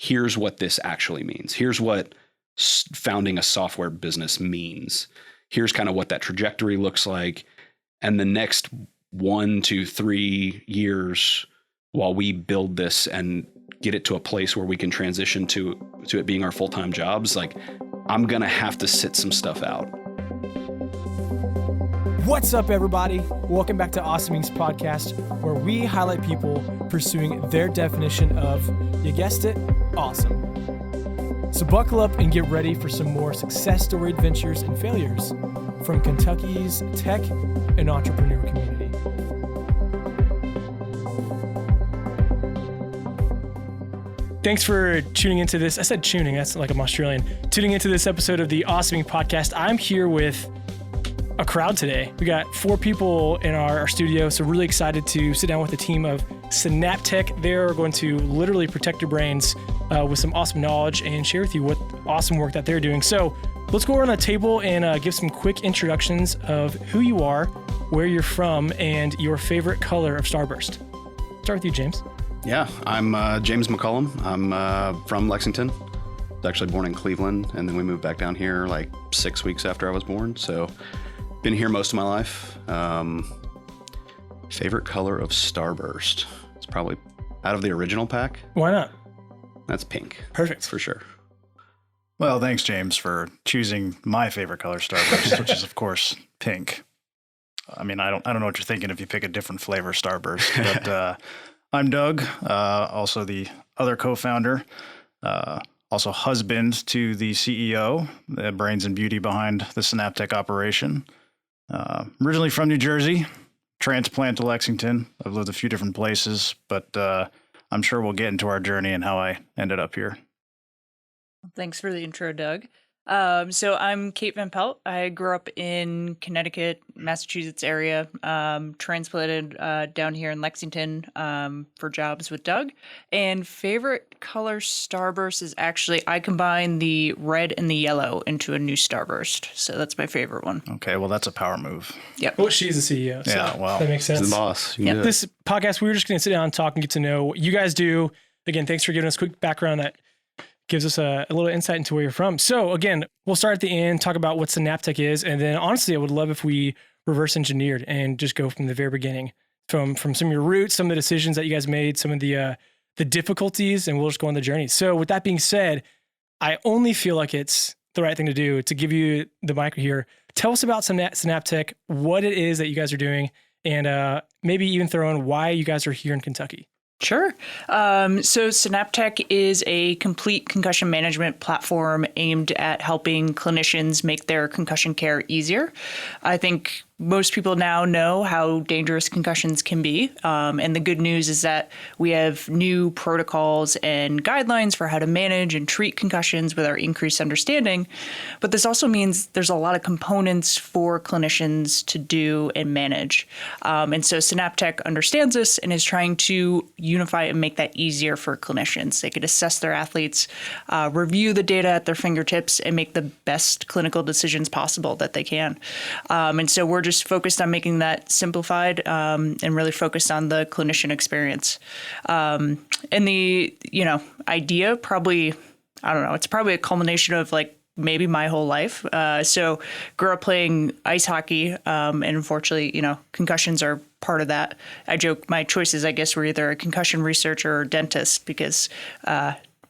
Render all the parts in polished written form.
here's what this actually means. Here's what founding a software business means. Here's kind of what that trajectory looks like. And the next 1 to 3 years while we build this and get it to a place where we can transition to it being our full-time jobs, like I'm going to have to sit some stuff out. What's up, everybody? Welcome back to Awesoming's podcast, where we highlight people pursuing their definition of, you guessed it, awesome. So buckle up and get ready for some more success story adventures and failures from Kentucky's tech and entrepreneur community. Thanks for tuning into this. I said tuning, that's like I'm Australian. Tuning into this episode of the Awesoming podcast. I'm here with a crowd today. We got 4 people in our studio, so really excited to sit down with a team of Synaptek. They're going to literally protect your brains with some awesome knowledge and share with you what awesome work that they're doing. So let's go around the table and give some quick introductions of who you are, where you're from, and your favorite color of Starburst. Start with you, James. Yeah, I'm James McCollum. I'm from Lexington. I was actually born in Cleveland, and then we moved back down here like 6 weeks after I was born. So been here most of my life. Favorite color of Starburst? It's probably out of the original pack. Why not? That's pink. Perfect. For sure. Well, thanks, James, for choosing my favorite color, Starburst, which is, of course, pink. I mean, I don't know what you're thinking if you pick a different flavor Starburst, but I'm Doug, also the other co-founder, also husband to the CEO, the brains and beauty behind the Synaptek operation. Originally from New Jersey, transplant to Lexington. I've lived a few different places, but I'm sure we'll get into our journey and how I ended up here. Thanks for the intro, Doug. So I'm Kate Van Pelt. I grew up in Connecticut, Massachusetts area, transplanted down here in Lexington for jobs with Doug. And favorite color Starburst is actually, I combine the red and the yellow into a new Starburst. So that's my favorite one. Okay, well, that's a power move. Yep. Well, she's the CEO, so Yeah, well, that makes sense. He's the boss. You can do it. This podcast, we were just going to sit down and talk and get to know what you guys do. Again, thanks for giving us a quick background that gives us a little insight into where you're from. So again, we'll start at the end, talk about what Synaptek is. And then honestly, I would love if we reverse engineered and just go from the very beginning, from some of your roots, some of the decisions that you guys made, some of the difficulties, and we'll just go on the journey. So with that being said, I only feel like it's the right thing to do to give you the mic here. Tell us about Synaptek, what it is that you guys are doing, and maybe even throw in why you guys are here in Kentucky. Sure. So Synaptek is a complete concussion management platform aimed at helping clinicians make their concussion care easier. I think most people now know how dangerous concussions can be. And the good news is that we have new protocols and guidelines for how to manage and treat concussions with our increased understanding. But this also means there's a lot of components for clinicians to do and manage. And so Synaptek understands this and is trying to unify and make that easier for clinicians. They could assess their athletes, review the data at their fingertips, and make the best clinical decisions possible that they can. And so we're just focused on making that simplified and really focused on the clinician experience. And the, idea probably, I don't know, it's probably a culmination of like maybe my whole life. So grew up playing ice hockey, and unfortunately, concussions are part of that. I joke my choices, I guess, were either a concussion researcher or dentist because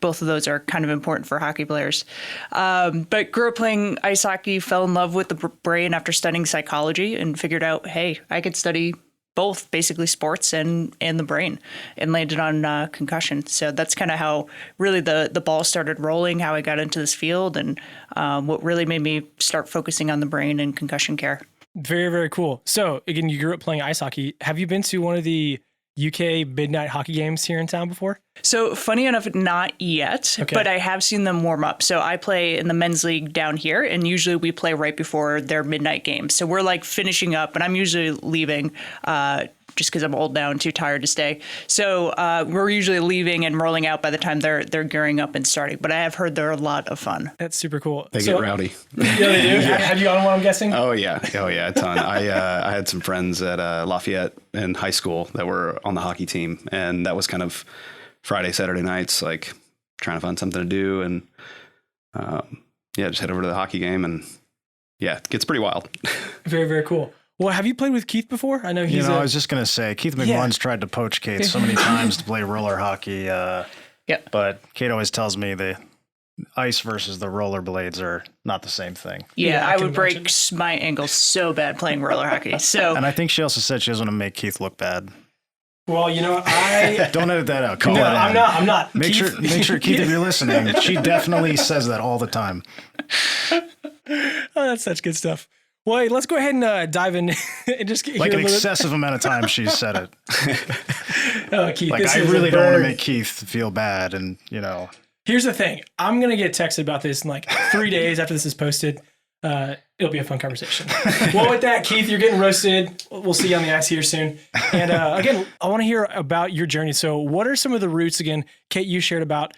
both of those are kind of important for hockey players. But grew up playing ice hockey, fell in love with the brain after studying psychology and figured out, hey, I could study both basically sports and the brain, and landed on concussion. So that's kind of how really the ball started rolling, how I got into this field, and what really made me start focusing on the brain and concussion care. Very, very cool. So again, you grew up playing ice hockey. Have you been to one of the UK midnight hockey games here in town before? So funny enough, not yet, but I have seen them warm up. So I play in the men's league down here, and usually we play right before their midnight games. So we're like finishing up, and I'm usually leaving just because I'm old now and too tired to stay. So we're usually leaving and rolling out by the time they're gearing up and starting. But I have heard they're a lot of fun. That's super cool. They get rowdy. Yeah, they do. Yeah. Have you gone on one, I'm guessing? Oh yeah, a ton. I had some friends at Lafayette in high school that were on the hockey team, and that was kind of Friday, Saturday nights, like trying to find something to do. And just head over to the hockey game, and it gets pretty wild. Very, very cool. Well, have you played with Keith before? I know he's I was just going to say, Keith McMunn's tried to poach Kate so many times to play roller hockey. But Kate always tells me the ice versus the roller blades are not the same thing. Yeah, I would break my ankles so bad playing roller hockey. So, and I think she also said she doesn't want to make Keith look bad. Well, I don't edit that out. No, I'm not. Make sure, Keith, if you're listening, she definitely says that all the time. Oh, that's such good stuff. Well, hey, let's go ahead and dive in and just get like an excessive amount of time she said it. Oh, Keith, like, I really don't want to make Keith feel bad, and Here's the thing. I'm gonna get texted about this in like 3 days after this is posted. It'll be a fun conversation. Well, with that, Keith, you're getting roasted. We'll see you on the ice here soon. And again, I want to hear about your journey. So what are some of the roots, again, Kate, you shared about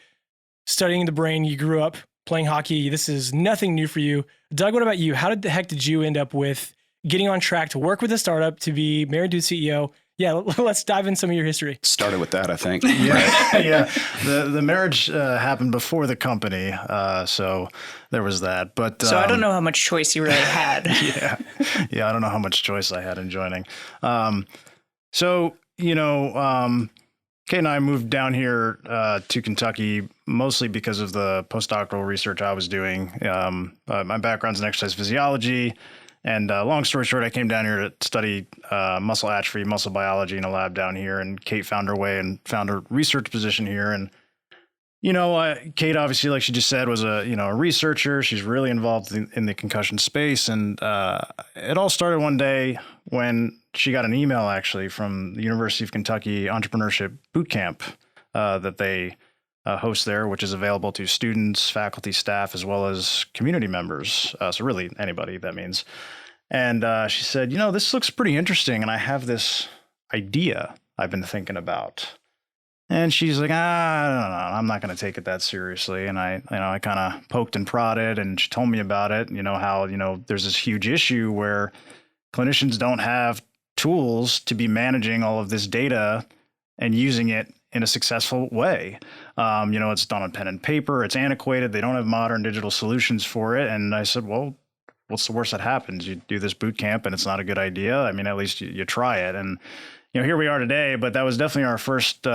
studying the brain. You grew up playing hockey. This is nothing new for you. Doug, what about you? How the heck did you end up with getting on track to work with a startup, to be married to a CEO? Yeah, let's dive in some of your history. Started with that, I think. Yeah. The marriage happened before the company, so there was that. But so I don't know how much choice you really had. Yeah, I don't know how much choice I had in joining. Kate and I moved down here to Kentucky mostly because of the postdoctoral research I was doing. My background's in exercise physiology. And long story short, I came down here to study muscle atrophy, muscle biology in a lab down here. And Kate found her way and found a research position here. And, Kate, obviously, like she just said, was a researcher. She's really involved in the concussion space. And it all started one day when she got an email, actually, from the University of Kentucky Entrepreneurship Bootcamp that they host there, which is available to students, faculty, staff, as well as community members. So really anybody, that means. And she said, this looks pretty interesting. And I have this idea I've been thinking about. And she's like, I don't know, I'm not going to take it that seriously. And I kind of poked and prodded, and she told me about it. How, there's this huge issue where clinicians don't have tools to be managing all of this data and using it in a successful way. It's done on pen and paper. It's antiquated. They don't have modern digital solutions for it. And I said, well, what's the worst that happens? You do this boot camp and it's not a good idea. I mean, at least you try it. And, here we are today, but that was definitely our first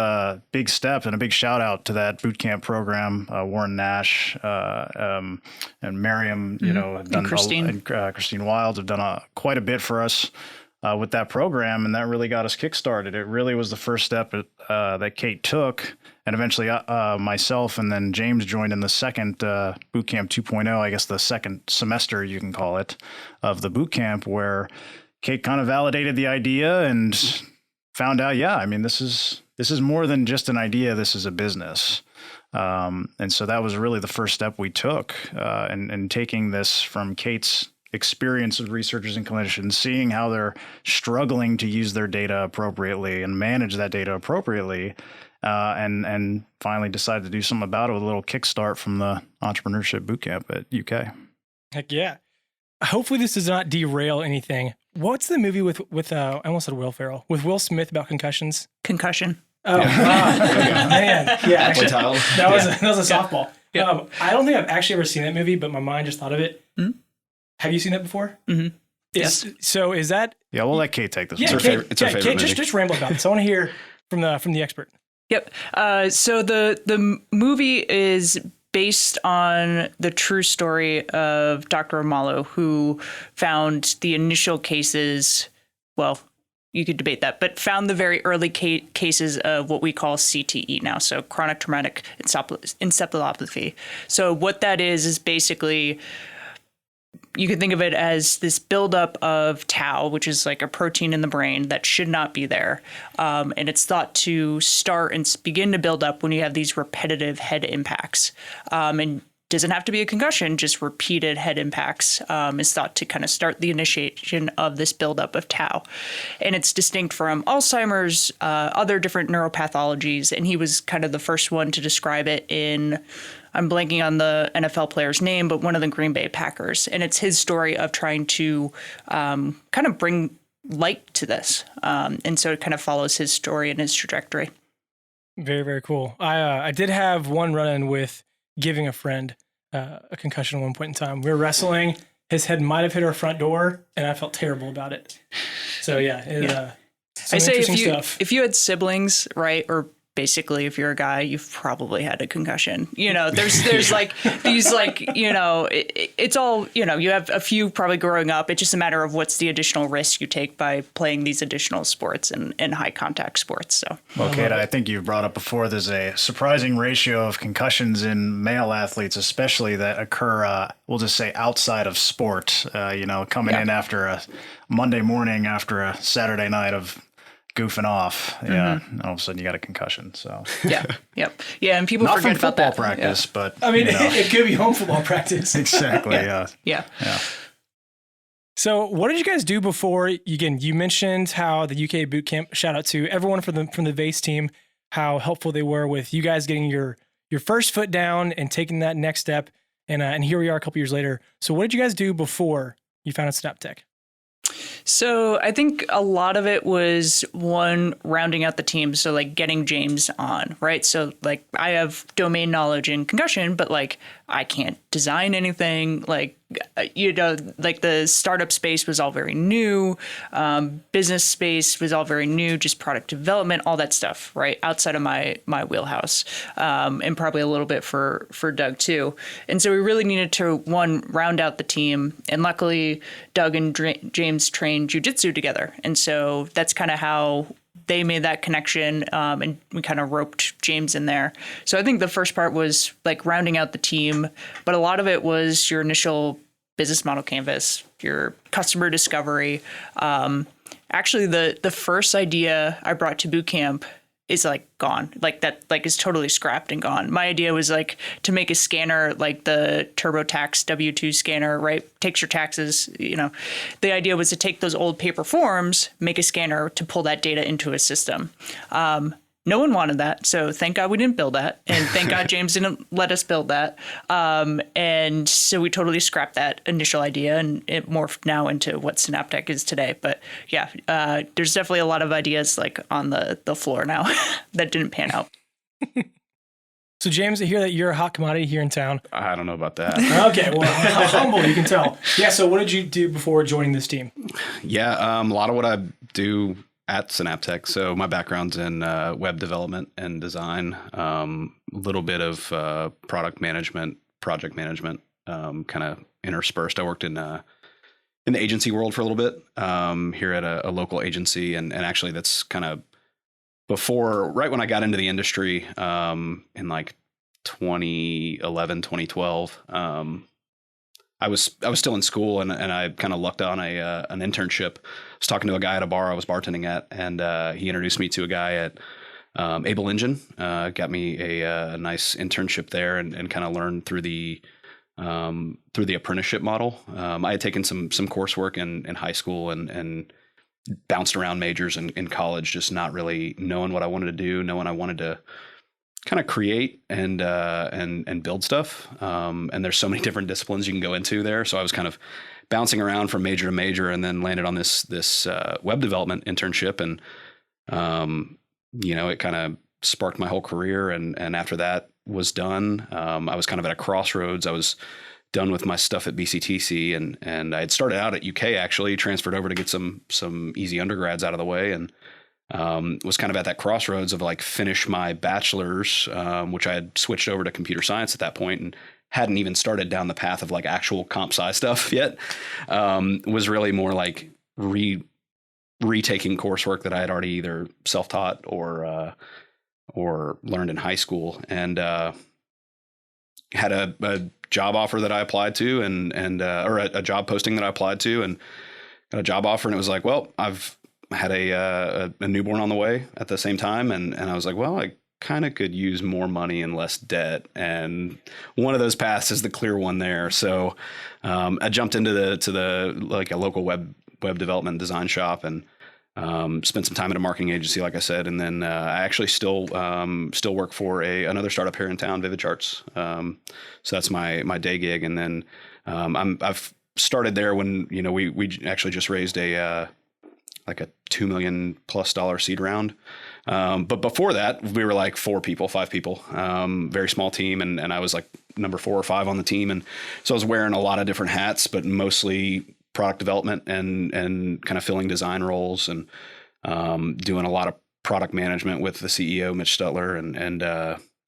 big step, and a big shout out to that boot camp program. Warren Nash and Miriam, have done, and Christine Wilds have done quite a bit for us with that program, and that really got us kickstarted. It really was the first step that Kate took, and eventually myself and then James joined in the second boot camp 2.0, I guess the second semester you can call it, of the boot camp, where Kate kind of validated the idea and found out, this is more than just an idea. This is a business. And so that was really the first step we took, and taking this from Kate's experience with researchers and clinicians, seeing how they're struggling to use their data appropriately and manage that data appropriately, and finally decided to do something about it with a little kickstart from the Entrepreneurship Bootcamp at UK. Heck yeah. Hopefully this does not derail anything. What's the movie with I almost said Will Ferrell, with Will Smith about concussions? Concussion. Oh, man. Yeah, actually, that was a softball. Yeah. I don't think I've actually ever seen that movie, but my mind just thought of it. Mm-hmm. Have you seen that before? Mm-hmm. Yes. So is that? Yeah, we'll let Kate take this. It's her favorite Kate, movie. just ramble about this. I want to hear from the expert. Yep. So the movie is based on the true story of Dr. Amalo, who found the initial cases. Well, you could debate that, but found the very early cases of what we call CTE now, so chronic traumatic encephalopathy. So what that is basically, you can think of it as this buildup of tau, which is like a protein in the brain that should not be there. And it's thought to start and begin to build up when you have these repetitive head impacts. And doesn't have to be a concussion, just repeated head impacts is thought to kind of start the initiation of this buildup of tau. And it's distinct from Alzheimer's, other different neuropathologies. And he was kind of the first one to describe it in, I'm blanking on the NFL player's name, but one of the Green Bay Packers. And it's his story of trying to kind of bring light to this. And so it kind of follows his story and his trajectory. Very, very cool. I did have one run-in with giving a friend a concussion at one point in time. We were wrestling. His head might have hit our front door, and I felt terrible about it. So yeah. I say stuff. if you had siblings, right, or basically if you're a guy, you've probably had a concussion. There's like these it's all, you have a few probably growing up. It's just a matter of what's the additional risk you take by playing these additional sports and high contact sports. So, well, Kate, I think you've brought up before, there's a surprising ratio of concussions in male athletes, especially that occur, we'll just say outside of sport, coming in after a Monday morning, after a Saturday night of goofing off, and all of a sudden you got a concussion. So and people not forget from about that. football practice, but I mean, it could be home football practice. Exactly. Yeah. So, what did you guys do before? Again, you mentioned how the UK boot camp. Shout out to everyone from the VASE team, how helpful they were with you guys getting your first foot down and taking that next step. And here we are a couple years later. So, what did you guys do before you founded Synaptek? So I think a lot of it was one, rounding out the team. So like getting James on, right? So like I have domain knowledge in concussion, but like I can't design anything. Like, like the startup space was all very new. Business space was all very new, just product development, all that stuff, right? Outside of my wheelhouse, and probably a little bit for Doug too. And so we really needed to, one, round out the team. And luckily Doug and James trained jujitsu together. And so that's kind of how they made that connection, and we kind of roped James in there. So I think the first part was like rounding out the team, but a lot of it was your initial business model canvas, your customer discovery. Actually, the first idea I brought to boot camp is like gone, like that, like is totally scrapped and gone. My idea was like to make a scanner like the TurboTax W-2 scanner, right? Takes your taxes, The idea was to take those old paper forms, make a scanner to pull that data into a system. No one wanted that. So thank God we didn't build that. And thank God James didn't let us build that. And so we totally scrapped that initial idea, and it morphed now into what Synaptek is today. But yeah, there's definitely a lot of ideas like on the floor now that didn't pan out. So James, I hear that you're a hot commodity here in town. I don't know about that. Okay, well, how humble, you can tell. Yeah, so what did you do before joining this team? Yeah, a lot of what I do at Synaptek. So my background's in web development and design, a little bit of product management, project management, kind of interspersed. I worked in the agency world for a little bit here at a local agency. And actually that's kind of right when I got into the industry in like 2011, 2012. I was still in school, and I kind of lucked on an internship. I was talking to a guy at a bar I was bartending at, and he introduced me to a guy at Able Engine. Got me a nice internship there, and kind of learned through the apprenticeship model. I had taken some coursework in high school and bounced around majors in college, just not really knowing what I wanted to do, knowing I wanted to kind of create and build stuff. And there's so many different disciplines you can go into there. So I was kind of bouncing around from major to major, and then landed on this web development internship. And, it kind of sparked my whole career. And after that was done, I was kind of at a crossroads. I was done with my stuff at BCTC, and I had started out at UK, actually transferred over to get some easy undergrads out of the way. And was kind of at that crossroads of like finish my bachelor's, which I had switched over to computer science at that point and hadn't even started down the path of like actual comp sci stuff yet. Was really more like retaking coursework that I had already either self-taught or learned in high school, and had a job offer that I applied to, or a job posting that I applied to, and got a job offer. And it was like, well, I've had a newborn on the way at the same time. And I was like, well, I kind of could use more money and less debt. And one of those paths is the clear one there. So I jumped into the like a local web development design shop, and spent some time at a marketing agency, like I said. And then I actually still work for another startup here in town, Vivid Charts. So that's my day gig. And then I've started there when, we actually just raised like a $2 million+ seed round. But before that, we were like 5 people, very small team. And I was like number 4 or 5 on the team. And so I was wearing a lot of different hats, but mostly product development and kind of filling design roles and doing a lot of product management with the CEO, Mitch Stutler. And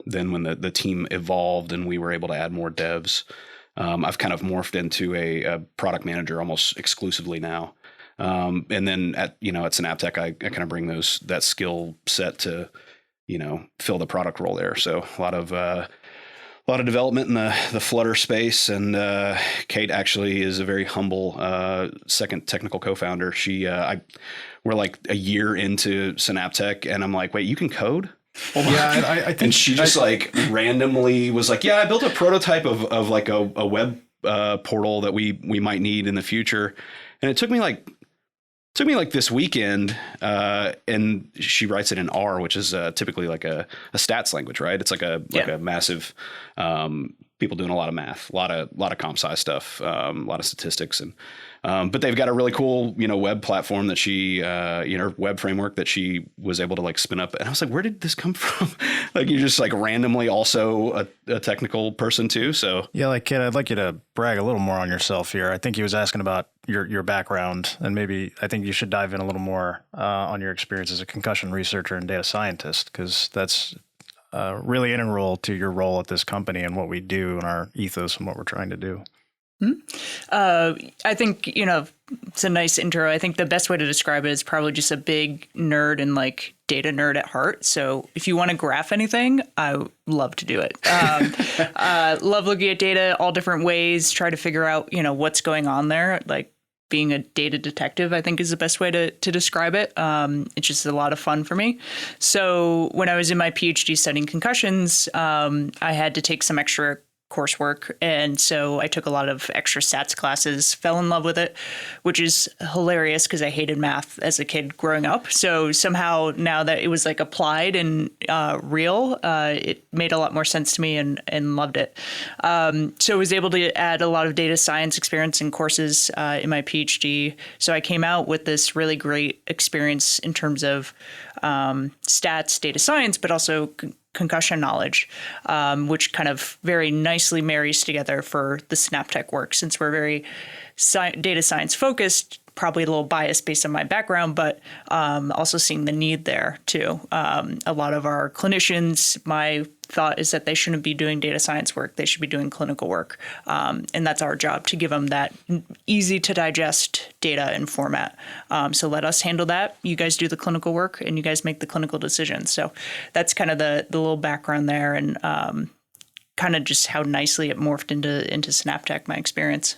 then when the team evolved and we were able to add more devs, I've kind of morphed into a product manager almost exclusively now. And then at Synaptek, I kind of bring that skill set to, fill the product role there. So a lot of development in the Flutter space. And Kate actually is a very humble second technical co-founder. We're like a year into Synaptek, and I'm like, wait, you can code? Yeah, I think. And she just like randomly was like, yeah, I built a prototype of like a web portal that we might need in the future. And it took me like this weekend, and she writes it in R, which is typically like a stats language, right? It's like a massive, people doing a lot of math, a lot of comp sci stuff, a lot of statistics, and but they've got a really cool web platform that she web framework that she was able to like spin up. And I was like, where did this come from? Like, you're just like randomly also a technical person too. So yeah, like Kate, I'd like you to brag a little more on yourself here. I think he was asking about your background, and maybe I think you should dive in a little more on your experience as a concussion researcher and data scientist, because that's really integral to your role at this company and what we do and our ethos and what we're trying to do. I think, it's a nice intro. I think the best way to describe it is probably just a big nerd and like data nerd at heart. So if you want to graph anything, I love to do it. Love looking at data all different ways, try to figure out, what's going on there. Like being a data detective, I think, is the best way to describe it. It's just a lot of fun for me. So when I was in my PhD studying concussions, I had to take some extra coursework. And so I took a lot of extra stats classes, fell in love with it, which is hilarious because I hated math as a kid growing up. So somehow now that it was like applied and real, it made a lot more sense to me and loved it. So I was able to add a lot of data science experience in courses in my PhD. So I came out with this really great experience in terms of stats, data science, but also concussion knowledge, which kind of very nicely marries together for the Synaptek work, since we're very data science focused, probably a little biased based on my background, but also seeing the need there too. A lot of our clinicians, my thought is that they shouldn't be doing data science work. They should be doing clinical work. And that's our job, to give them that easy to digest data and format. So let us handle that. You guys do the clinical work and you guys make the clinical decisions. So that's kind of the little background there, and kind of just how nicely it morphed into Synaptek, my experience.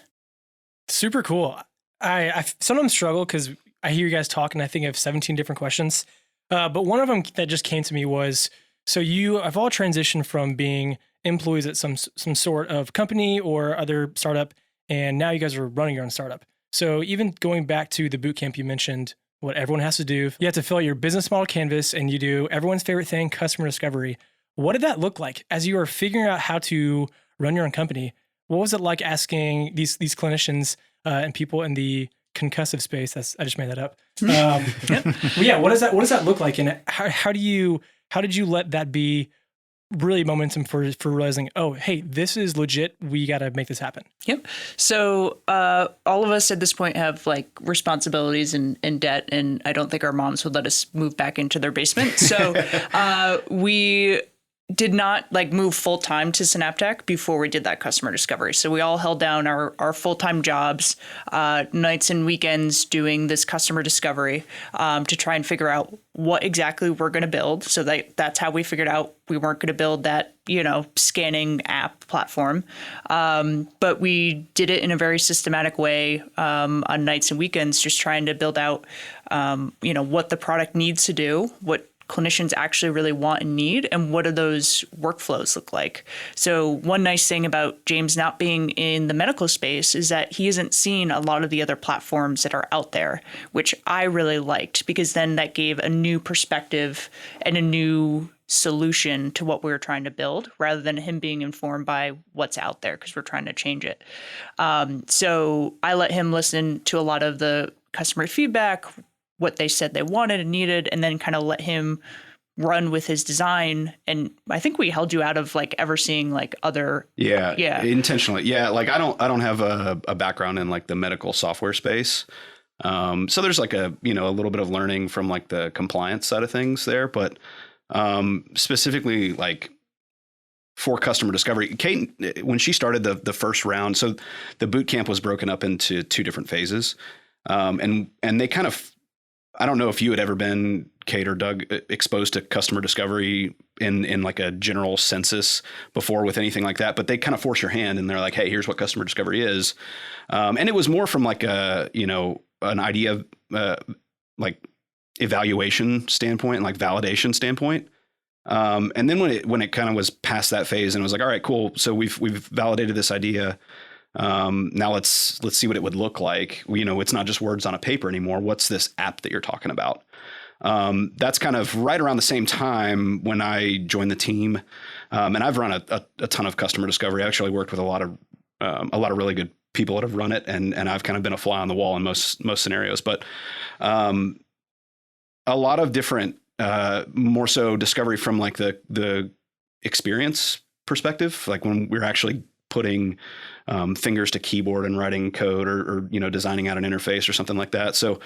Super cool. I sometimes struggle because I hear you guys talk and I think I have 17 different questions. But one of them that just came to me was, so you have all transitioned from being employees at some sort of company or other startup, and now you guys are running your own startup. So even going back to the boot camp, you mentioned what everyone has to do. You have to fill out your business model canvas, and you do everyone's favorite thing, customer discovery. What did that look like as you were figuring out how to run your own company? What was it like asking these clinicians and people in the concussive space? I just made that up. Well, yeah, what does that look like, and how did you let that be really momentum for realizing, oh, hey, this is legit. We got to make this happen. Yep. So all of us at this point have like responsibilities and debt, and I don't think our moms would let us move back into their basement. So we did not like move full time to Synaptek before we did that customer discovery. So we all held down our full time jobs, nights and weekends doing this customer discovery to try and figure out what exactly we're going to build. So that's how we figured out we weren't going to build that, scanning app platform. But we did it in a very systematic way on nights and weekends, just trying to build out, what the product needs to do, what clinicians actually really want and need, and what do those workflows look like. So one nice thing about James not being in the medical space is that he hasn't seen a lot of the other platforms that are out there, which I really liked, because then that gave a new perspective and a new solution to what we were trying to build, rather than him being informed by what's out there because we're trying to change it. So I let him listen to a lot of the customer feedback, what they said they wanted and needed, and then kind of let him run with his design. And I think we held you out of like ever seeing like other. Yeah. Intentionally. Yeah. Like I don't have a background in like the medical software space. So there's like a little bit of learning from like the compliance side of things there, but specifically like for customer discovery, Kate, when she started the first round, so the boot camp was broken up into 2 different phases. And they kind of, I don't know if you had ever been, Kate or Doug, exposed to customer discovery in like a general census before with anything like that, but they kind of force your hand and they're like, hey, here's what customer discovery is. And it was more from like an idea, like evaluation standpoint and like validation standpoint. And then when it kind of was past that phase and it was like, all right, cool. So we've validated this idea. Now let's see what it would look like. It's not just words on a paper anymore. What's this app that you're talking about? That's kind of right around the same time when I joined the team. And I've run a ton of customer discovery. I actually worked with a lot of really good people that have run it. And I've kind of been a fly on the wall in most scenarios, but, a lot of different, more so discovery from like the experience perspective, like when we're actually putting fingers to keyboard and writing code or designing out an interface or something like that. So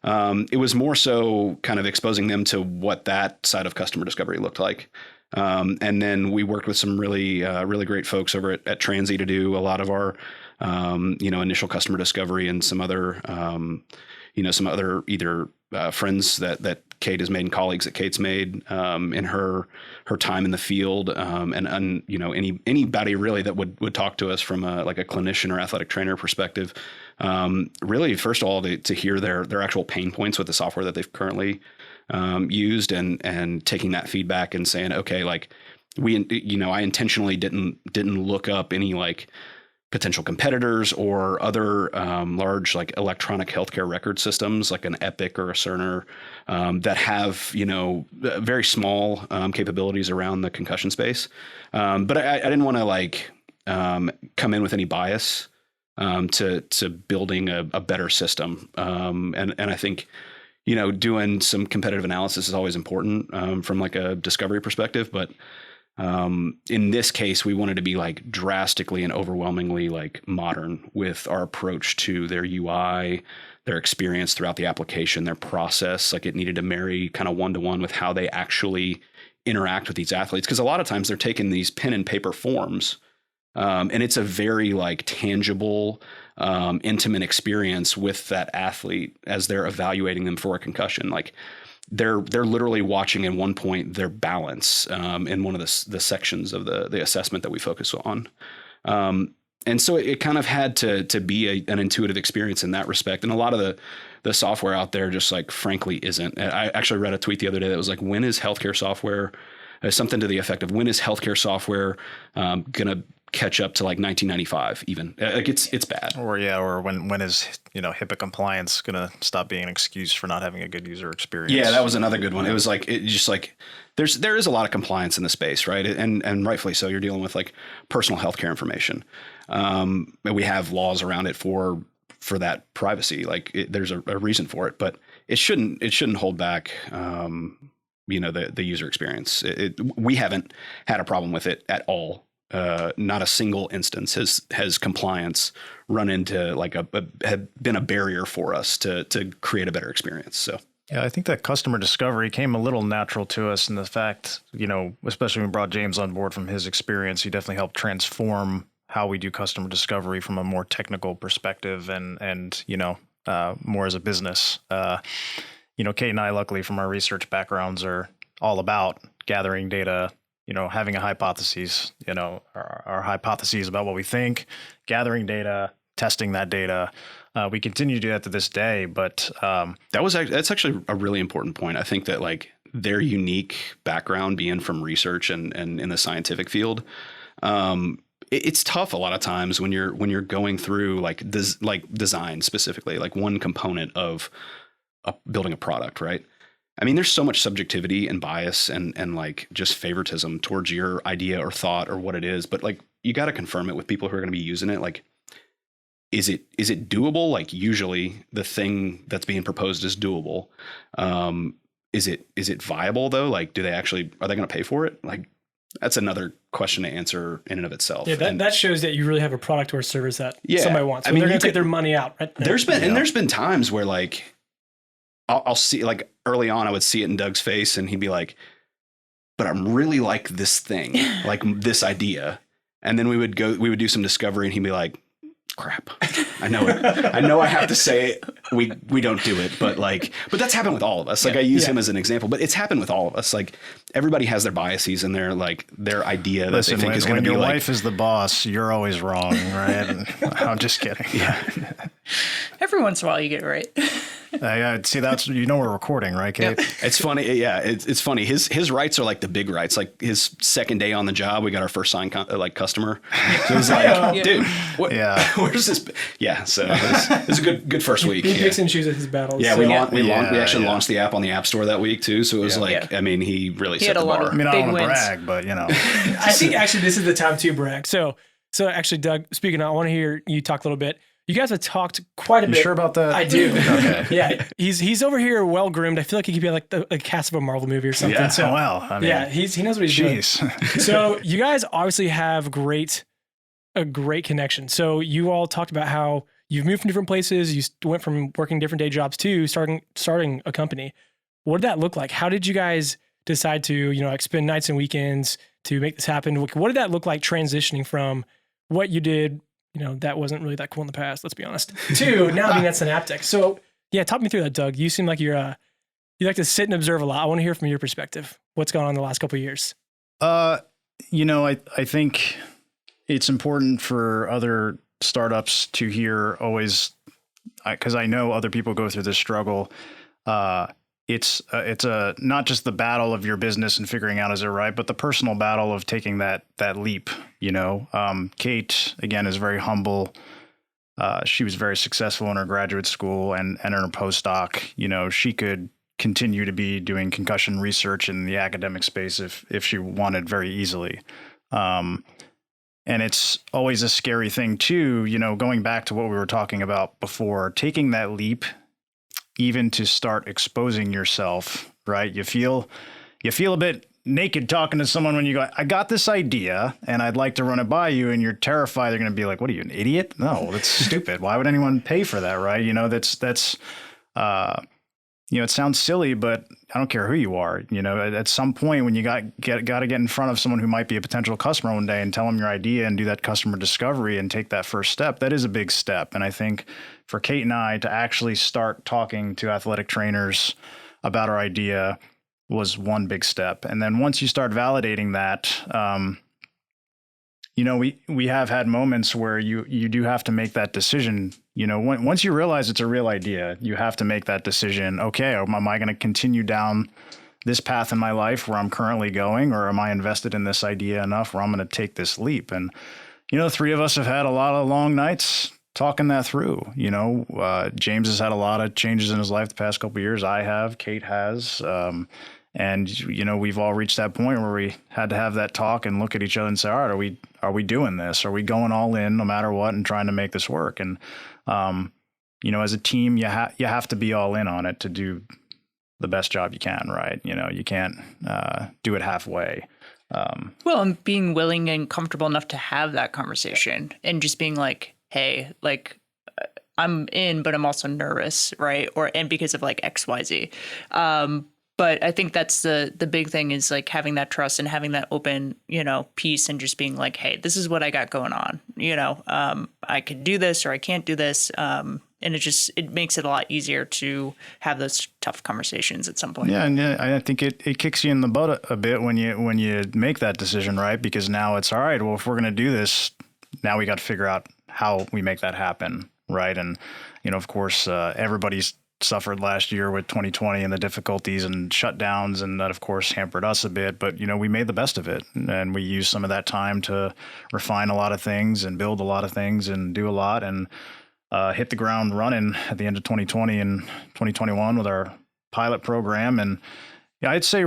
it was more so kind of exposing them to what that side of customer discovery looked like. And then we worked with some really great folks over at Transy to do a lot of our initial customer discovery and some other either friends that Kate has made and colleagues that Kate's made in her time in the field, and anybody really that would talk to us from a clinician or athletic trainer perspective. Really, first of all, to hear their actual pain points with the software that they've currently used, and taking that feedback and saying, okay, like I intentionally didn't look up any like potential competitors or other large like electronic healthcare record systems like an Epic or a Cerner that have very small capabilities around the concussion space. But I didn't want to like come in with any bias to building a better system. And I think doing some competitive analysis is always important from like a discovery perspective, but in this case, we wanted to be like drastically and overwhelmingly like modern with our approach to their UI, their experience throughout the application, their process. Like it needed to marry kind of one-to-one with how they actually interact with these athletes. Because a lot of times they're taking these pen and paper forms, and it's a very like tangible, intimate experience with that athlete as they're evaluating them for a concussion. Like they're literally watching at one point their balance in one of the sections of the assessment that we focus on. And so it kind of had to be an intuitive experience in that respect. And a lot of the software out there just like frankly isn't. I actually read a tweet the other day that was like, when is healthcare software, something to the effect of when is healthcare software going to catch up to like 1995 even? Like it's bad. Or when is HIPAA compliance going to stop being an excuse for not having a good user experience? Yeah, that was another good one. It was like there is a lot of compliance in the space, right? And rightfully so. You're dealing with like personal healthcare information. We have laws around it for that privacy. Like there's a reason for it, but it shouldn't hold back the user experience. We haven't had a problem with it at all. Not a single instance has compliance run into like had been a barrier for us to create a better experience. So yeah, I think that customer discovery came a little natural to us in the fact, especially when we brought James on board from his experience, he definitely helped transform how we do customer discovery from a more technical perspective and more as a business. Kate and I, luckily from our research backgrounds, are all about gathering data, having a hypothesis, our hypotheses about what we think, gathering data, testing that data. We continue to do that to this day, but that's actually a really important point. I think that like their unique background being from research and in the scientific field, it's tough a lot of times when you're going through like design specifically, like one component of building a product, right? I mean, there's so much subjectivity and bias and like just favoritism towards your idea or thought or what it is. But like, you got to confirm it with people who are going to be using it. Like, is it doable? Like usually the thing that's being proposed is doable. is it viable though? Like, are they going to pay for it? Like, that's another question to answer in and of itself. Yeah, that shows that you really have a product or a service that Yeah. somebody wants. I mean, they're going to take their money out. Right there. There's been times where like I'll see, like early on, I would see it in Doug's face, and he'd be like, "But I'm really like this thing, like this idea," and then we would do some discovery, and he'd be like, "Crap, I know it. I know I have to say it. We don't do it, but that's happened with all of us. Like I use him as an example, but it's happened with all of us. Like everybody has their biases and their idea that they think is going to be when your like, wife is the boss, you're always wrong, right? I'm just kidding. yeah, Every once in a while you get it right. See, that's, we're recording, right, Kate? Yep. it's funny. Yeah, it's funny. His rights are like the big rights. Like his second day on the job, we got our first signed customer. So it was like, dude, what, where's this? Yeah, so it was a good first week. He picks and chooses his battles. Yeah, we actually launched the app on the App Store that week too. So it was I mean, he really set the bar. I mean, I don't want to brag, but I think actually this is the time to brag. So actually, Doug, speaking of, I want to hear you talk a little bit. You guys have talked quite a bit. You sure about that? I do. Okay. Yeah, he's over here well groomed. I feel like he could be like the cast of a Marvel movie or something. Yeah. So, well, I mean, he knows what he's doing. So you guys obviously have a great connection. So you all talked about how you've moved from different places. You went from working different day jobs to starting a company. What did that look like? How did you guys decide to spend nights and weekends to make this happen? What did that look like transitioning from what you did? That wasn't really that cool in the past, let's be honest, to now being at Synaptek. So yeah, talk me through that, Doug. You seem like you like to sit and observe a lot. I want to hear from your perspective. What's gone on in the last couple of years? I think it's important for other startups to hear always, because I know other people go through this struggle. It's not just the battle of your business and figuring out is it right, but the personal battle of taking that leap. Kate again is very humble. She was very successful in her graduate school and in her postdoc. She could continue to be doing concussion research in the academic space if she wanted very easily. And it's always a scary thing too. Going back to what we were talking about before, taking that leap, even to start exposing yourself, right? You feel a bit naked talking to someone when you go, I got this idea and I'd like to run it by you, and you're terrified they're going to be like, what are you, an idiot? No, that's stupid. Why would anyone pay for that, right? It sounds silly, but I don't care who you are. At some point when you got to get in front of someone who might be a potential customer one day and tell them your idea and do that customer discovery and take that first step, that is a big step. And I think for Kate and I to actually start talking to athletic trainers about our idea was one big step. And then once you start validating that, we have had moments where you do have to make that decision. Once you realize it's a real idea, you have to make that decision. Okay, am I going to continue down this path in my life where I'm currently going, or am I invested in this idea enough where I'm going to take this leap? And, three of us have had a lot of long nights talking that through. James has had a lot of changes in his life the past couple of years. I have, Kate has, and we've all reached that point where we had to have that talk and look at each other and say, all right, are we doing this? Are we going all in no matter what and trying to make this work? And, as a team, you have to be all in on it to do the best job you can, right? You can't do it halfway. Well, and being willing and comfortable enough to have that conversation and just being like, hey, like I'm in, but I'm also nervous, right? And because of like XYZ. But I think that's the big thing is like having that trust and having that open, piece and just being like, hey, this is what I got going on. I could do this or I can't do this. And it makes it a lot easier to have those tough conversations at some point. Yeah, and I think it kicks you in the butt a bit when you make that decision, right? Because now it's all right. Well, if we're going to do this, now we got to figure out how we make that happen, right? And of course, everybody's suffered last year with 2020 and the difficulties and shutdowns, and that of course hampered us a bit, but we made the best of it, and we used some of that time to refine a lot of things and build a lot of things and do a lot, and hit the ground running at the end of 2020 and 2021 with our pilot program. And I'd say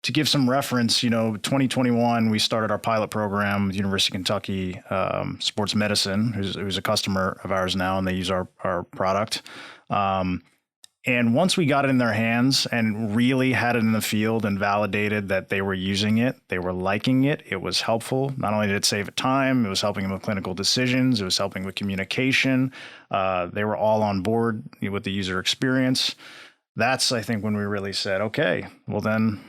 to give some reference, 2021, we started our pilot program with University of Kentucky Sports Medicine, who's a customer of ours now, and they use our product. And once we got it in their hands and really had it in the field and validated that they were using it, they were liking it, it was helpful. Not only did it save time, it was helping them with clinical decisions, it was helping with communication. They were all on board with the user experience. That's, I think, when we really said, okay, well then,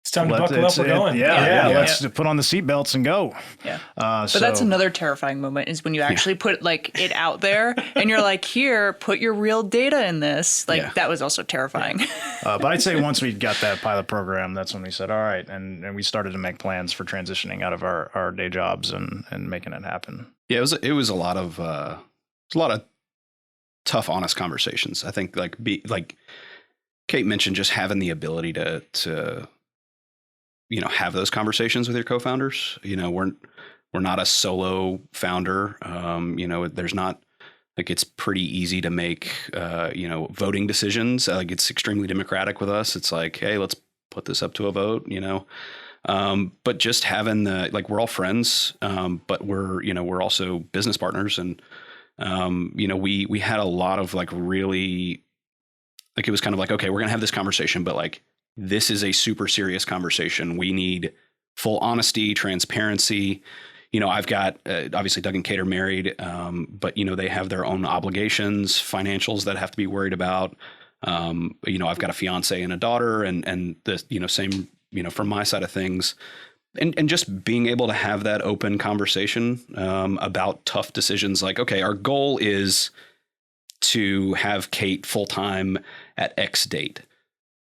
it's time to buckle up. We're going. Yeah. Let's put on the seatbelts and go. Yeah. But that's another terrifying moment is when you actually put like it out there and you're like, here, put your real data in this. Like that was also terrifying. But I'd say once we got that pilot program, that's when we said, all right. And we started to make plans for transitioning out of our day jobs and making it happen. Yeah, it was a lot of tough, honest conversations. I think like Kate mentioned, just having the ability to have those conversations with your co-founders. We're not a solo founder. There's not like, it's pretty easy to make, voting decisions. Like it's extremely democratic with us. It's like, hey, let's put this up to a vote, but just having we're all friends, but we're also business partners. And, we had a lot of really, like, it was kind of like, okay, we're going to have this conversation, but like, this is a super serious conversation. We need full honesty, transparency. I've got, obviously Doug and Kate are married, but they have their own obligations, financials that have to be worried about. I've got a fiance and a daughter and the, same, from my side of things, and just being able to have that open conversation, about tough decisions. Like, okay, our goal is to have Kate full-time at X date.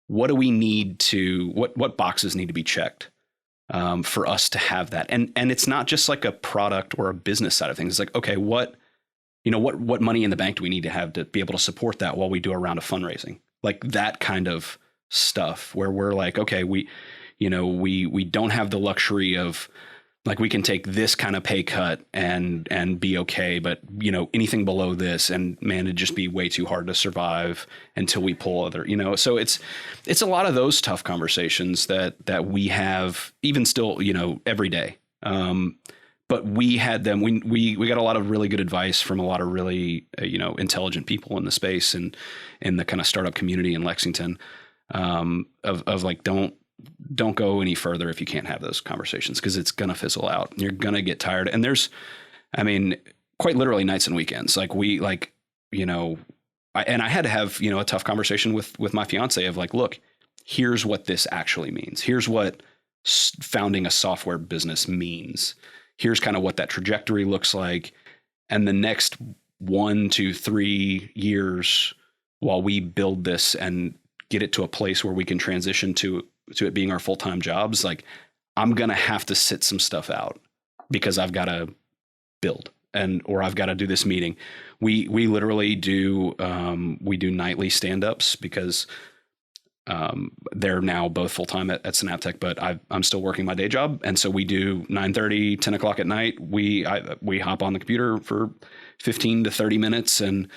What do we need to, what boxes need to be checked for us to have that? And it's not just like a product or a business side of things. It's like, okay, what money in the bank do we need to have to be able to support that while we do a round of fundraising? Like that kind of stuff where we're like, okay, we don't have the luxury of like, we can take this kind of pay cut and be okay. But, anything below this, and man, it'd just be way too hard to survive until we pull other, so it's a lot of those tough conversations that we have even still, every day. But we had them, we got a lot of really good advice from a lot of really, intelligent people in the space and in the kind of startup community in Lexington, of like, don't go any further if you can't have those conversations, because it's going to fizzle out. You're going to get tired. And there's, quite literally nights and weekends. Like I had to have, a tough conversation with my fiance of like, look, here's what this actually means. Here's what founding a software business means. Here's kind of what that trajectory looks like. And the next 1 to 3 years while we build this and get it to a place where we can transition to it being our full-time jobs, like I'm going to have to sit some stuff out because I've got to build or I've got to do this meeting. We literally do, we do nightly stand-ups because they're now both full-time at Synaptek, but I'm still working my day job. And so we do 9:30, 10 o'clock at night. We hop on the computer for 15 to 30 minutes and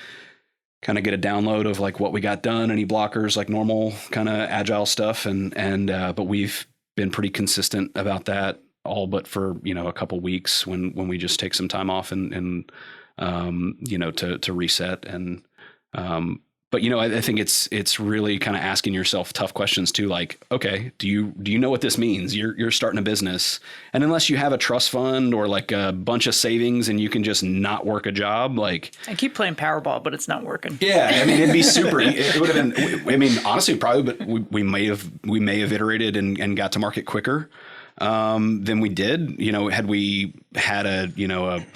kind of get a download of like what we got done, any blockers, like normal kind of agile stuff. But we've been pretty consistent about that, all but for, a couple weeks when we just take some time off and to reset. And, but I think it's really kind of asking yourself tough questions too. Like, okay, do you know what this means? You're starting a business, and unless you have a trust fund or like a bunch of savings and you can just not work a job, like I keep playing Powerball, but it's not working. Yeah, it'd be super. It would have been. Honestly, probably, but we may have iterated and got to market quicker than we did. Had we had a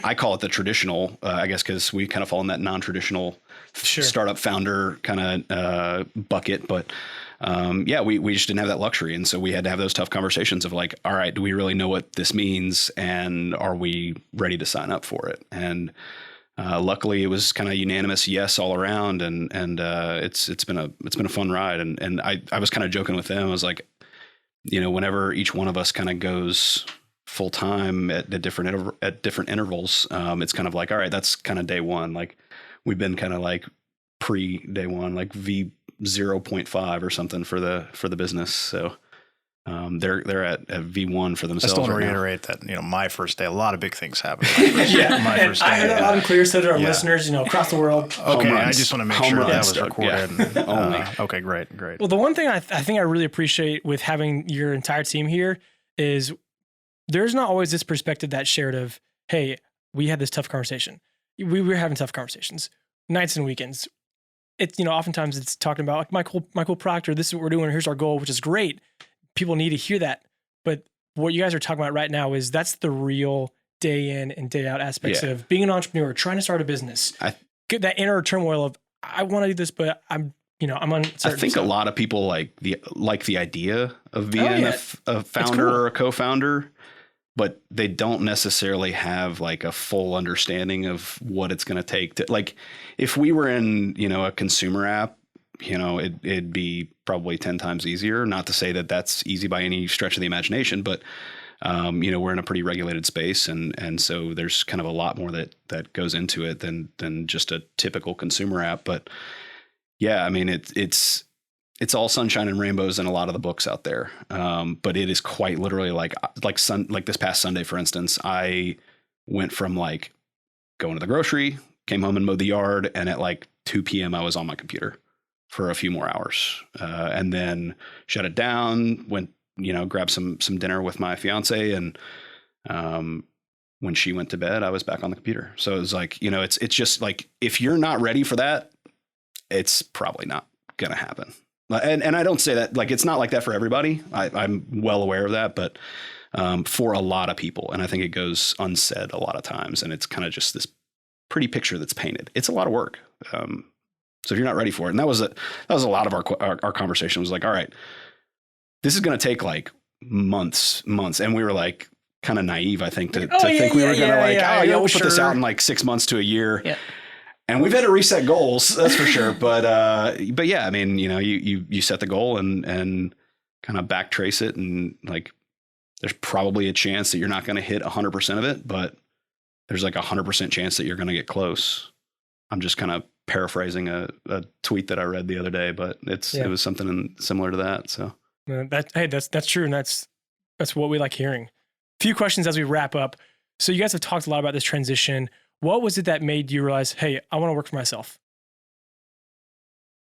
I call it the traditional, I guess, because we kind of fall in that non-traditional startup founder kind of bucket. But we just didn't have that luxury. And so we had to have those tough conversations of like, all right, do we really know what this means? And are we ready to sign up for it? And luckily it was kind of unanimous yes all around. And it's been a fun ride. And I was kind of joking with them. I was like, whenever each one of us kind of goes full time at different intervals, it's kind of like, all right, that's kind of day one. Like we've been kind of like pre day one, like V 0.5 or something for the business. So They're at V1 for I themselves. still want to right now. reiterate that, my first day, a lot of big things happened. My And first I heard day. that loud and clear, so did our Yeah. listeners, across the world. Okay, Home I runs. just want to make Home sure that runs, was Doug. recorded. Yeah. Only. Okay, great. Well, the one thing I think I really appreciate with having your entire team here is there's not always this perspective that's shared of, hey, we had this tough conversation. We were having tough conversations, nights and weekends. It's, oftentimes it's talking about like Michael Proctor, this is what we're doing. Here's our goal, which is great. People need to hear that. But what you guys are talking about right now is that's the real day in and day out aspects of being an entrepreneur, trying to start a business. Get that inner turmoil of, I want to do this, but I'm uncertain. I think a lot of people like the idea of being a founder or a co-founder, but they don't necessarily have like a full understanding of what it's going to take to, like, if we were in, a consumer app, it'd be probably 10 times easier. Not to say that that's easy by any stretch of the imagination, but we're in a pretty regulated space, and so there's kind of a lot more that goes into it than just a typical consumer app. But yeah, I mean, it's all sunshine and rainbows in a lot of the books out there. But it is quite literally like this past Sunday, for instance, I went from like going to the grocery, came home and mowed the yard, and at like 2 p.m. I was on my computer for a few more hours, and then shut it down, went, grabbed some dinner with my fiance, and when she went to bed, I was back on the computer. So it was like, it's just like, if you're not ready for that, it's probably not going to happen. And I don't say that, like, it's not like that for everybody. I'm well aware of that, but for a lot of people, and I think it goes unsaid a lot of times, and it's kind of just this pretty picture that's painted. It's a lot of work. So if you're not ready for it, and that was a lot of our conversation was like, all right, this is going to take like months. And we were like kind of naive, I think, to think we were going to we'll put this out in like 6 months to a year. Yeah. And we've had to reset goals, that's for sure. But yeah, I mean, you set the goal and kind of backtrace it, and like, there's probably a chance that you're not going to hit 100% of it, but there's like 100% chance that you're going to get close. I'm just kind of paraphrasing a tweet that I read the other day, but it was something similar to that. So that's true, and that's what we like hearing. Few questions as we wrap up. So you guys have talked a lot about this transition. What was it that made you realize, hey, I want to work for myself?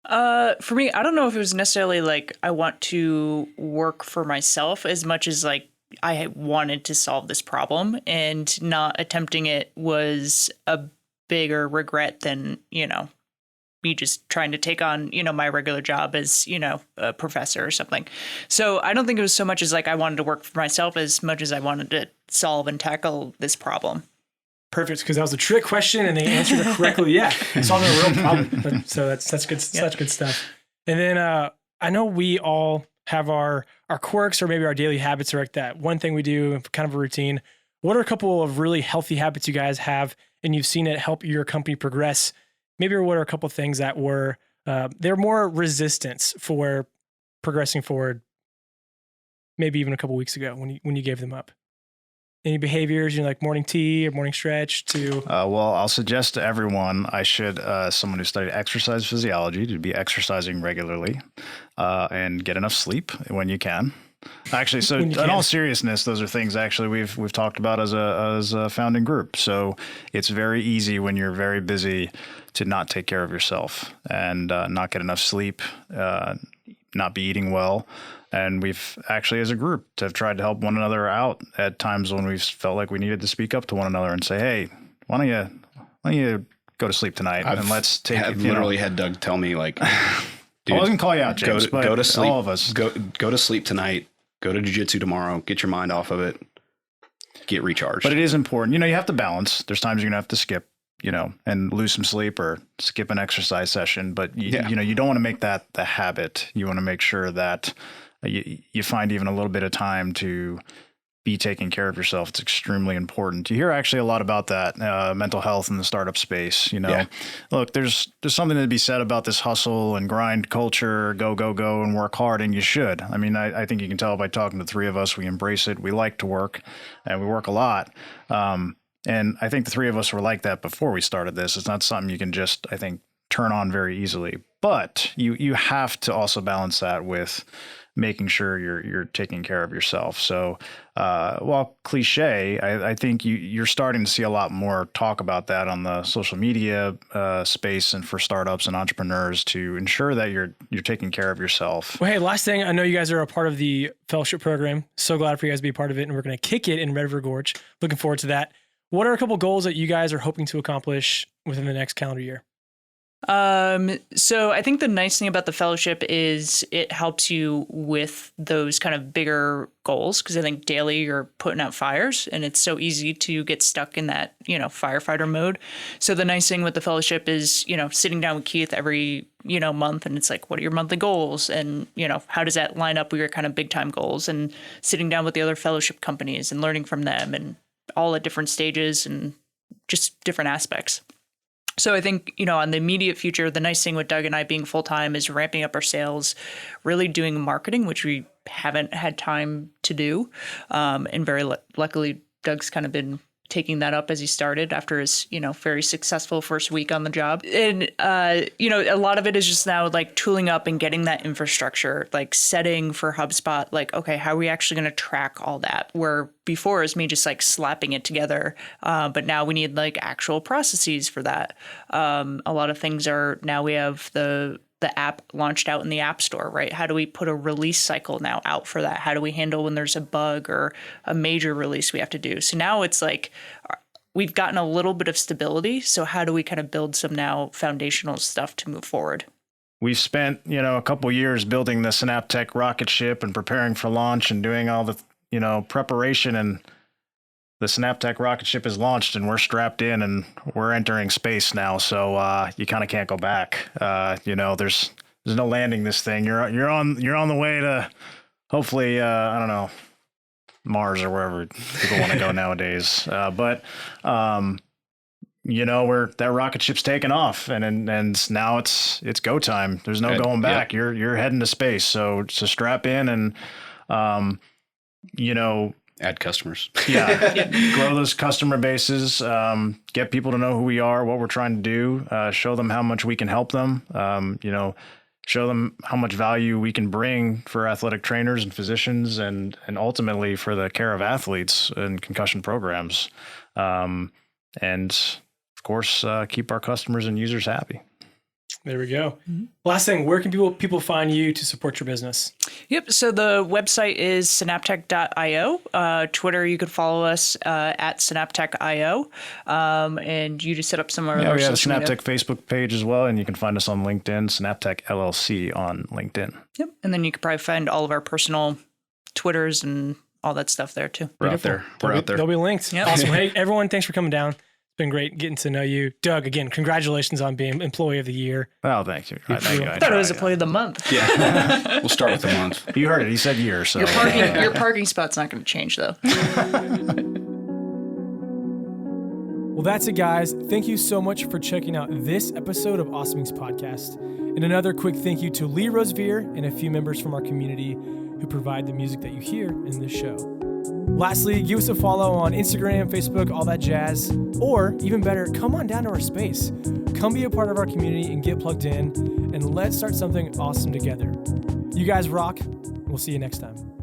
For me, I don't know if it was necessarily like I want to work for myself as much as like I wanted to solve this problem, and not attempting it was a bigger regret than, me just trying to take on, my regular job as, a professor or something. So I don't think it was so much as like I wanted to work for myself as much as I wanted to solve and tackle this problem. Perfect, because that was a trick question, and they answered it correctly. Yeah, solving a real problem. So that's good. Such good stuff. And then I know we all have our quirks, or maybe our daily habits, or like that one thing we do, kind of a routine. What are a couple of really healthy habits you guys have, and you've seen it help your company progress? Maybe what are a couple of things that were they're more resistance for progressing forward? Maybe even a couple of weeks ago when you gave them up. Any behaviors, like morning tea or morning stretch to? Well, I'll suggest to everyone, someone who studied exercise physiology, to be exercising regularly and get enough sleep when you can. Actually, so in all seriousness, those are things actually we've talked about as a founding group. So it's very easy when you're very busy to not take care of yourself and not get enough sleep, not be eating well. And we've actually, as a group, have tried to help one another out at times when we've felt like we needed to speak up to one another and say, "Hey, why don't you go to sleep tonight and let's take." I've literally had Doug tell me like, "Dude, I wasn't calling you out, James, but go to sleep. All of us go to sleep tonight. Go to jiu-jitsu tomorrow. Get your mind off of it. Get recharged." But it is important. You have to balance. There's times you're gonna have to skip, and lose some sleep or skip an exercise session. But you don't want to make that the habit. You want to make sure that you find even a little bit of time to be taking care of yourself. It's extremely important. You hear actually a lot about that mental health in the startup space. Look, there's something to be said about this hustle and grind culture, go, and work hard. And you should. I mean, I think you can tell by talking to the three of us, we embrace it. We like to work, and we work a lot. And I think the three of us were like that before we started this. It's not something you can just, I think, turn on very easily. But you have to also balance that with making sure you're taking care of yourself. So while cliche, I think you're starting to see a lot more talk about that on the social media space and for startups and entrepreneurs to ensure that you're taking care of yourself. Well, hey, last thing, I know you guys are a part of the fellowship program. So glad for you guys to be a part of it, and we're going to kick it in Red River Gorge. Looking forward to that. What are a couple goals that you guys are hoping to accomplish within the next calendar year? So I think the nice thing about the fellowship is it helps you with those kind of bigger goals, because I think daily you're putting out fires and it's so easy to get stuck in that, firefighter mode. So the nice thing with the fellowship is, sitting down with Keith every, month, and it's like, what are your monthly goals? And, how does that line up with your kind of big time goals? And sitting down with the other fellowship companies and learning from them, and all at different stages and just different aspects. So I think, on the immediate future, the nice thing with Doug and I being full-time is ramping up our sales, really doing marketing, which we haven't had time to do. And very luckily, Doug's kind of been taking that up as he started after his, very successful first week on the job. And, a lot of it is just now like tooling up and getting that infrastructure, like setting for HubSpot, like, okay, how are we actually going to track all that? Where before is me just like slapping it together. But now we need like actual processes for that. A lot of things are now we have the app launched out in the App Store, right? How do we put a release cycle now out for that? How do we handle when there's a bug or a major release we have to do? So now it's like we've gotten a little bit of stability. So how do we kind of build some now foundational stuff to move forward? We've spent, a couple years building the Synaptek rocket ship and preparing for launch and doing all the, preparation, and the Synaptek rocket ship is launched and we're strapped in and we're entering space now. So you kind of can't go back. There's no landing this thing. You're on the way to hopefully I don't know, Mars or wherever people want to go nowadays. But that rocket ship's taken off and now it's go time. There's no going back. Yeah. You're heading to space. So strap in and add customers. Yeah. Grow those customer bases, get people to know who we are, what we're trying to do, show them how much we can help them, show them how much value we can bring for athletic trainers and physicians and ultimately for the care of athletes and concussion programs. And of course, keep our customers and users happy. There we go. Mm-hmm. Last thing, where can people find you to support your business? Yep. So the website is synaptek.io. Twitter, you could follow us at synaptek.io. And you just set up some of our we have a Synaptek Facebook page as well, and you can find us on LinkedIn, Synaptek LLC on LinkedIn. Yep. And then you could probably find all of our personal Twitters and all that stuff there too. We're out there. They'll be linked. Yep. Awesome. Hey, everyone, thanks for coming down. It's been great getting to know you. Doug, again, congratulations on being Employee of the Year. Oh, thank you. I thought it was Employee of the Month. Yeah. We'll start with the month. You heard it. He said year. So your parking spot's not going to change, though. Well, that's it, guys. Thank you so much for checking out this episode of Awesome Inc.'s podcast. And another quick thank you to Lee Rosevere and a few members from our community who provide the music that you hear in this show. Lastly, give us a follow on Instagram, Facebook, all that jazz. Or, even better, come on down to our space. Come be a part of our community and get plugged in, and let's start something awesome together. You guys rock. We'll see you next time.